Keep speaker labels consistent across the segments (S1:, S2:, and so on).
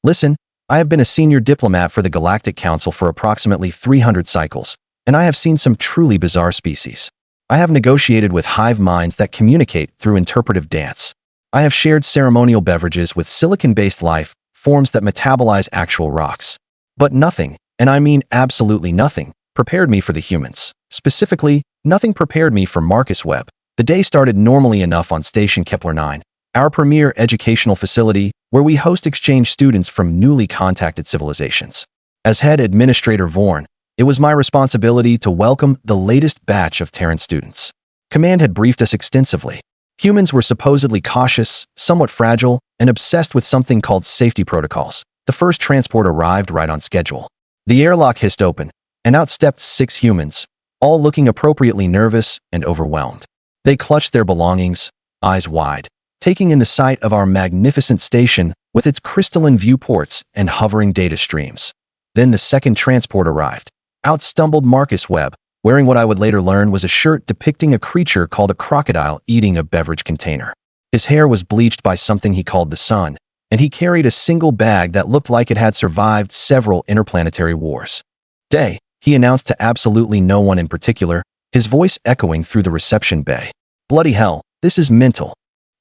S1: Listen, I have been a senior diplomat for the Galactic Council for approximately 300 cycles, and I have seen some truly bizarre species. I have negotiated with hive minds that communicate through interpretive dance. I have shared ceremonial beverages with silicon-based life forms that metabolize actual rocks. But nothing, and I mean absolutely nothing, prepared me for the humans. Specifically, nothing prepared me for Marcus Webb. The day started normally enough on Station Kepler-Nine, our premier educational facility where we host exchange students from newly contacted civilizations. As head administrator Vorn, it was my responsibility to welcome the latest batch of Terran students. Command had briefed us extensively. Humans were supposedly cautious, somewhat fragile, and obsessed with something called safety protocols. The first transport arrived right on schedule. The airlock hissed open, and out stepped 6 humans, all looking appropriately nervous and overwhelmed. They clutched their belongings, eyes wide, taking in the sight of our magnificent station with its crystalline viewports and hovering data streams. Then the second transport arrived. Out stumbled Marcus Webb, wearing what I would later learn was a shirt depicting a creature called a crocodile eating a beverage container. His hair was bleached by something he called the sun, and he carried a single bag that looked like it had survived several interplanetary wars. Day, he announced to absolutely no one in particular, his voice echoing through the reception bay. Bloody hell, this is mental.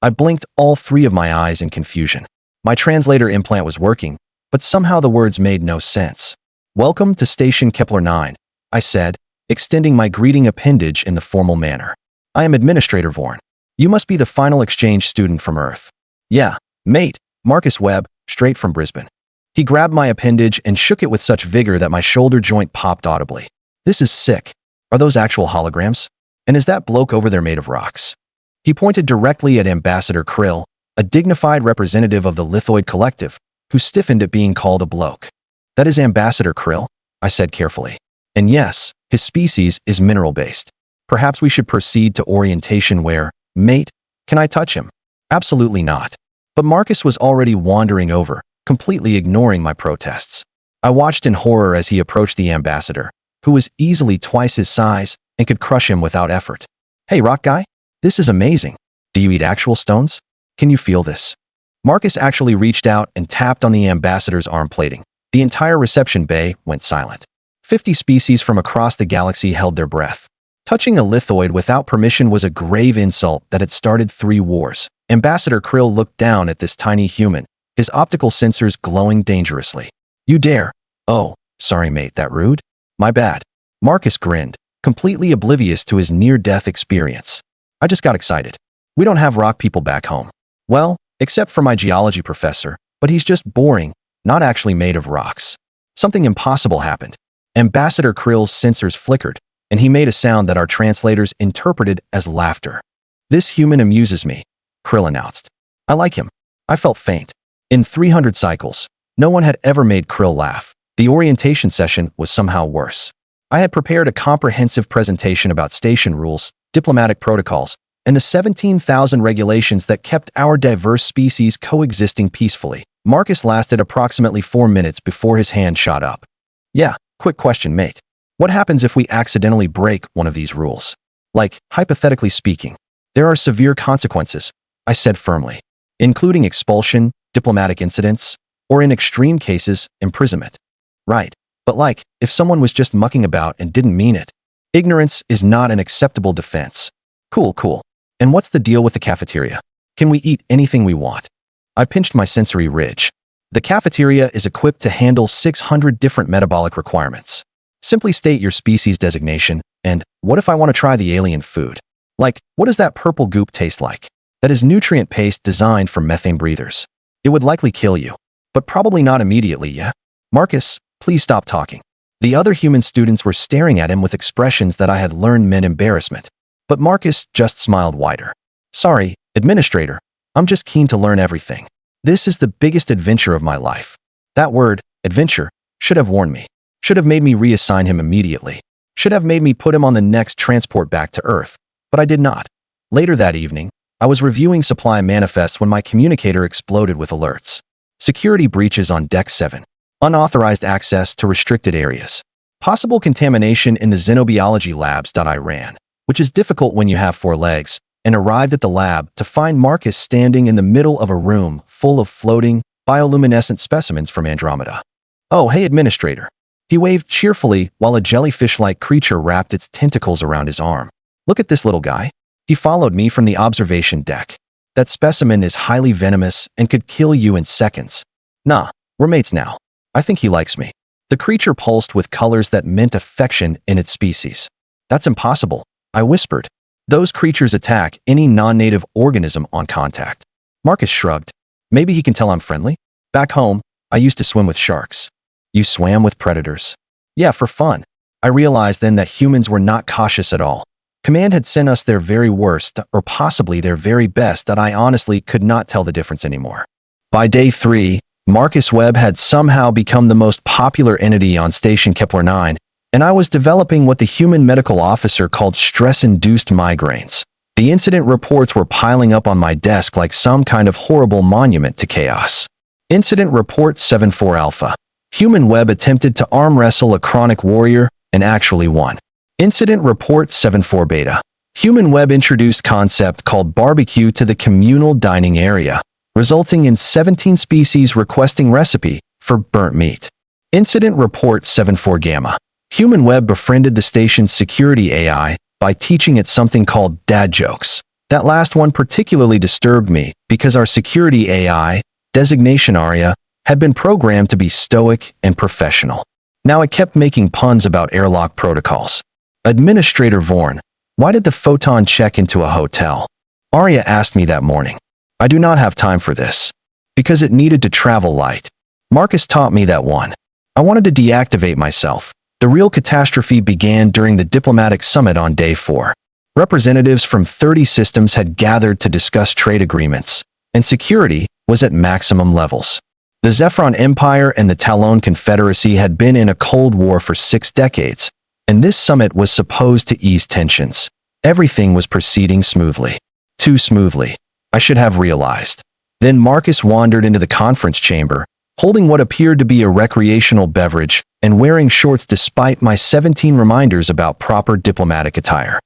S1: I blinked all 3 of my eyes in confusion. My translator implant was working, but somehow the words made no sense. Welcome to Station Kepler-Nine, I said, extending my greeting appendage in the formal manner. I am Administrator Vorn. You must be the final exchange student from Earth. Yeah, mate, Marcus Webb, straight from Brisbane. He grabbed my appendage and shook it with such vigor that my shoulder joint popped audibly. This is sick. Are those actual holograms? And is that bloke over there made of rocks? He pointed directly at Ambassador Krill, a dignified representative of the Lithoid Collective, who stiffened at being called a bloke. That is Ambassador Krill, I said carefully. And yes, his species is mineral-based. Perhaps we should proceed to orientation where, mate, can I touch him? Absolutely not. But Marcus was already wandering over, completely ignoring my protests. I watched in horror as he approached the ambassador, who was easily twice his size and could crush him without effort. Hey, rock guy? This is amazing. Do you eat actual stones? Can you feel this? Marcus actually reached out and tapped on the ambassador's arm plating. The entire reception bay went silent. 50 species from across the galaxy held their breath. Touching a lithoid without permission was a grave insult that had started 3 wars. Ambassador Krill looked down at this tiny human, his optical sensors glowing dangerously. You dare? Oh, sorry mate, that rude? My bad. Marcus grinned, completely oblivious to his near-death experience. I just got excited. We don't have rock people back home. Well, except for my geology professor, but he's just boring, not actually made of rocks. Something impossible happened. Ambassador Krill's sensors flickered, and he made a sound that our translators interpreted as laughter. This human amuses me, Krill announced. I like him. I felt faint. In 300 cycles, no one had ever made Krill laugh. The orientation session was somehow worse. I had prepared a comprehensive presentation about station rules, diplomatic protocols, and the 17,000 regulations that kept our diverse species coexisting peacefully. Marcus lasted approximately 4 minutes before his hand shot up. Yeah, quick question, mate. What happens if we accidentally break one of these rules? Like, hypothetically speaking, there are severe consequences, I said firmly, including expulsion, diplomatic incidents, or in extreme cases, imprisonment. Right, but like, if someone was just mucking about and didn't mean it. Ignorance is not an acceptable defense. Cool. And what's the deal with the cafeteria? Can we eat anything we want? I pinched my sensory ridge. The cafeteria is equipped to handle 600 different metabolic requirements. Simply state your species designation, and what if I want to try the alien food? Like, what does that purple goop taste like? That is nutrient paste designed for methane breathers. It would likely kill you, but probably not immediately, yeah? Marcus, please stop talking. The other human students were staring at him with expressions that I had learned meant embarrassment. But Marcus just smiled wider. Sorry, Administrator, I'm just keen to learn everything. This is the biggest adventure of my life. That word, adventure, should have warned me. Should have made me reassign him immediately. Should have made me put him on the next transport back to Earth. But I did not. Later that evening, I was reviewing supply manifests when my communicator exploded with alerts. Security breaches on Deck 7. Unauthorized access to restricted areas. Possible contamination in the xenobiology labs. I ran, which is difficult when you have 4 legs, and arrived at the lab to find Marcus standing in the middle of a room full of floating, bioluminescent specimens from Andromeda. Oh, hey, Administrator. He waved cheerfully while a jellyfish-like creature wrapped its tentacles around his arm. Look at this little guy. He followed me from the observation deck. That specimen is highly venomous and could kill you in seconds. Nah, we're mates now. I think he likes me. The creature pulsed with colors that meant affection in its species. That's impossible, I whispered. Those creatures attack any non-native organism on contact. Marcus shrugged. Maybe he can tell I'm friendly? Back home, I used to swim with sharks. You swam with predators? Yeah, for fun. I realized then that humans were not cautious at all. Command had sent us their very worst, or possibly their very best, that I honestly could not tell the difference anymore. By day 3, Marcus Webb had somehow become the most popular entity on Station Kepler-Nine, and I was developing what the human medical officer called stress-induced migraines. The incident reports were piling up on my desk like some kind of horrible monument to chaos. Incident Report 74 Alpha. Human Webb attempted to arm wrestle a chronic warrior and actually won. Incident Report 74 Beta. Human Webb introduced concept called barbecue to the communal dining area, resulting in 17 species requesting recipe for burnt meat. Incident Report 74 Gamma. Human Webb befriended the station's security AI by teaching it something called dad jokes. That last one particularly disturbed me because our security AI, designation Aria, had been programmed to be stoic and professional. Now it kept making puns about airlock protocols. Administrator Vorn, why did the photon check into a hotel? Aria asked me that morning. I do not have time for this. Because it needed to travel light. Marcus taught me that one. I wanted to deactivate myself. The real catastrophe began during the diplomatic summit on day 4. Representatives from 30 systems had gathered to discuss trade agreements, and security was at maximum levels. The Zephyron Empire and the Talon Confederacy had been in a Cold War for 6 decades, and this summit was supposed to ease tensions. Everything was proceeding smoothly. Too smoothly, I should have realized. Then Marcus wandered into the conference chamber, holding what appeared to be a recreational beverage and wearing shorts despite my 17 reminders about proper diplomatic attire.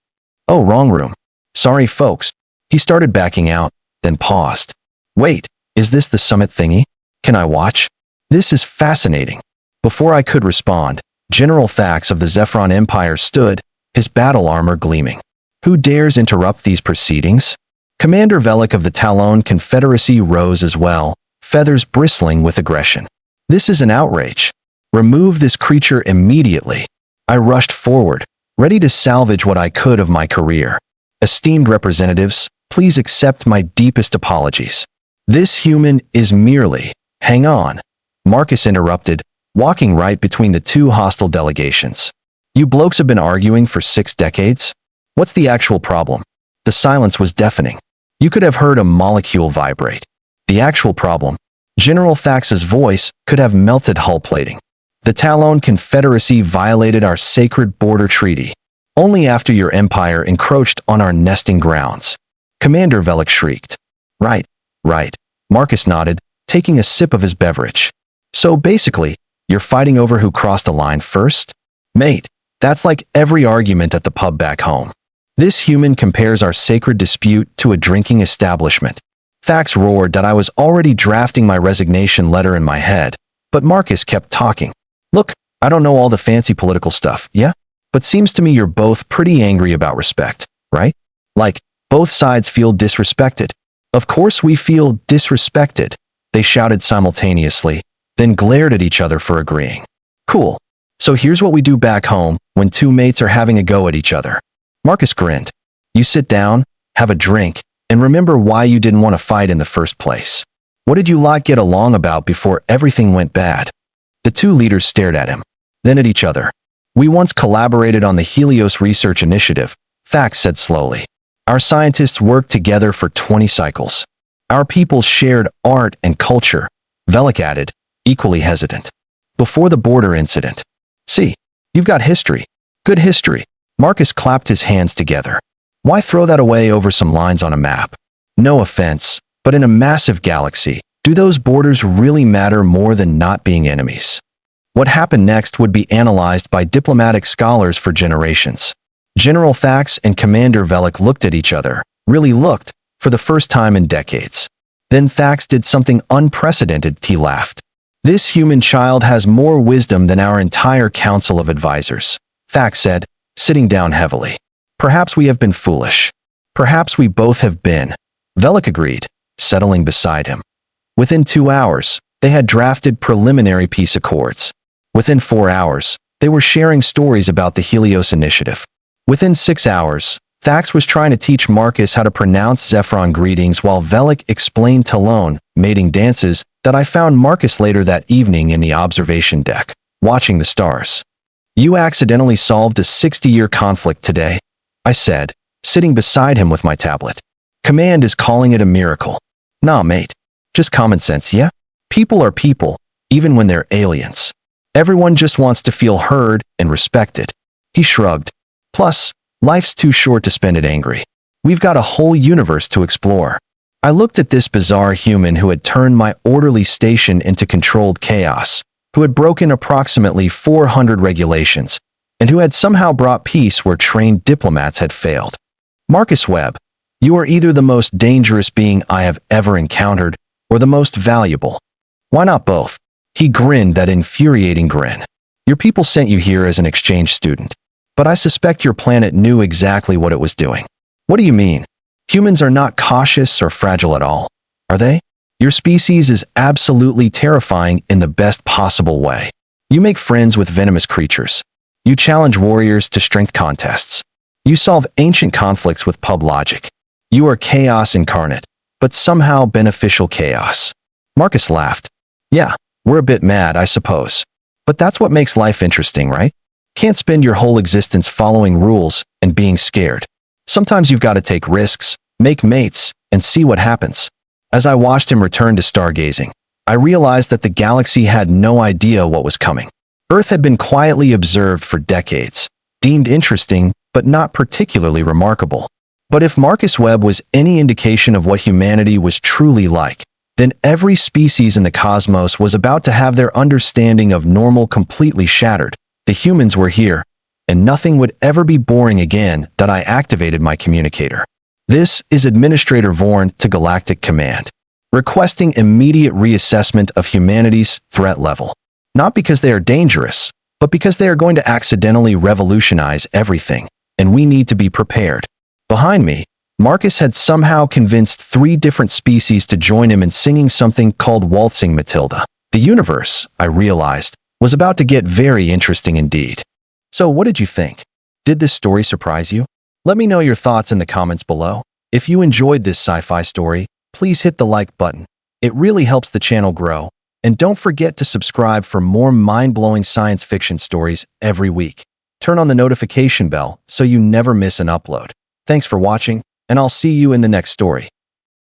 S1: Oh, wrong room. Sorry, folks. He started backing out, then paused. Wait, is this the summit thingy? Can I watch? This is fascinating. Before I could respond, General Thax of the Zephyron Empire stood, his battle armor gleaming. Who dares interrupt these proceedings? Commander Velik of the Talon Confederacy rose as well, feathers bristling with aggression. This is an outrage. Remove this creature immediately. I rushed forward, ready to salvage what I could of my career. Esteemed representatives, please accept my deepest apologies. This human is merely... Hang on. Marcus interrupted, walking right between the two hostile delegations. You blokes have been arguing for 6 decades? What's the actual problem? The silence was deafening. You could have heard a molecule vibrate. The actual problem? General Thax's voice could have melted hull plating. The Talon Confederacy violated our sacred border treaty. Only after your empire encroached on our nesting grounds. Commander Velik shrieked. Right. Marcus nodded, taking a sip of his beverage. So basically, you're fighting over who crossed a line first? Mate, that's like every argument at the pub back home. This human compares our sacred dispute to a drinking establishment. Thax roared that I was already drafting my resignation letter in my head, but Marcus kept talking. Look, I don't know all the fancy political stuff, yeah? But seems to me you're both pretty angry about respect, right? Like, both sides feel disrespected. Of course we feel disrespected, they shouted simultaneously, then glared at each other for agreeing. Cool. So here's what we do back home when 2 mates are having a go at each other. Marcus grinned. You sit down, have a drink, and remember why you didn't want to fight in the first place. What did you lot get along about before everything went bad? The 2 leaders stared at him, then at each other. We once collaborated on the Helios Research Initiative, Thax said slowly. Our scientists worked together for 20 cycles. Our peoples shared art and culture, Velik added, equally hesitant. Before the border incident. See, you've got history. Good history. Marcus clapped his hands together. Why throw that away over some lines on a map? No offense, but in a massive galaxy, do those borders really matter more than not being enemies? What happened next would be analyzed by diplomatic scholars for generations. General Thax and Commander Velik looked at each other, really looked, for the first time in decades. Then Thax did something unprecedented, he laughed. This human child has more wisdom than our entire council of advisors, Thax said, sitting down heavily. Perhaps we have been foolish. Perhaps we both have been. Velik agreed, settling beside him. Within 2 hours, they had drafted preliminary peace accords. Within 4 hours, they were sharing stories about the Helios Initiative. Within 6 hours, Thax was trying to teach Marcus how to pronounce Zephyron greetings while Velik explained Talon, mating dances, that I found Marcus later that evening in the observation deck, watching the stars. You accidentally solved a 60-year conflict today, I said, sitting beside him with my tablet. Command is calling it a miracle. Nah, mate. Just common sense, yeah? People are people, even when they're aliens. Everyone just wants to feel heard and respected. He shrugged. Plus, life's too short to spend it angry. We've got a whole universe to explore. I looked at this bizarre human who had turned my orderly station into controlled chaos, who had broken approximately 400 regulations, and who had somehow brought peace where trained diplomats had failed. Marcus Webb, you are either the most dangerous being I have ever encountered, or the most valuable. Why not both? He grinned that infuriating grin. Your people sent you here as an exchange student, but I suspect your planet knew exactly what it was doing. What do you mean? Humans are not cautious or fragile at all, are they? Your species is absolutely terrifying in the best possible way. You make friends with venomous creatures. You challenge warriors to strength contests. You solve ancient conflicts with pub logic. You are chaos incarnate, but somehow beneficial chaos. Marcus laughed. Yeah, we're a bit mad, I suppose. But that's what makes life interesting, right? Can't spend your whole existence following rules and being scared. Sometimes you've got to take risks, make mates, and see what happens. As I watched him return to stargazing, I realized that the galaxy had no idea what was coming. Earth had been quietly observed for decades, deemed interesting, but not particularly remarkable. But if Marcus Webb was any indication of what humanity was truly like, then every species in the cosmos was about to have their understanding of normal completely shattered. The humans were here, and nothing would ever be boring again that I activated my communicator. This is Administrator Vorn to Galactic Command, requesting immediate reassessment of humanity's threat level. Not because they are dangerous, but because they are going to accidentally revolutionize everything, and we need to be prepared. Behind me, Marcus had somehow convinced 3 different species to join him in singing something called Waltzing Matilda. The universe, I realized, was about to get very interesting indeed. So what did you think? Did this story surprise you? Let me know your thoughts in the comments below. If you enjoyed this sci-fi story, please hit the like button. It really helps the channel grow. And don't forget to subscribe for more mind-blowing science fiction stories every week. Turn on the notification bell so you never miss an upload. Thanks for watching, and I'll see you in the next story.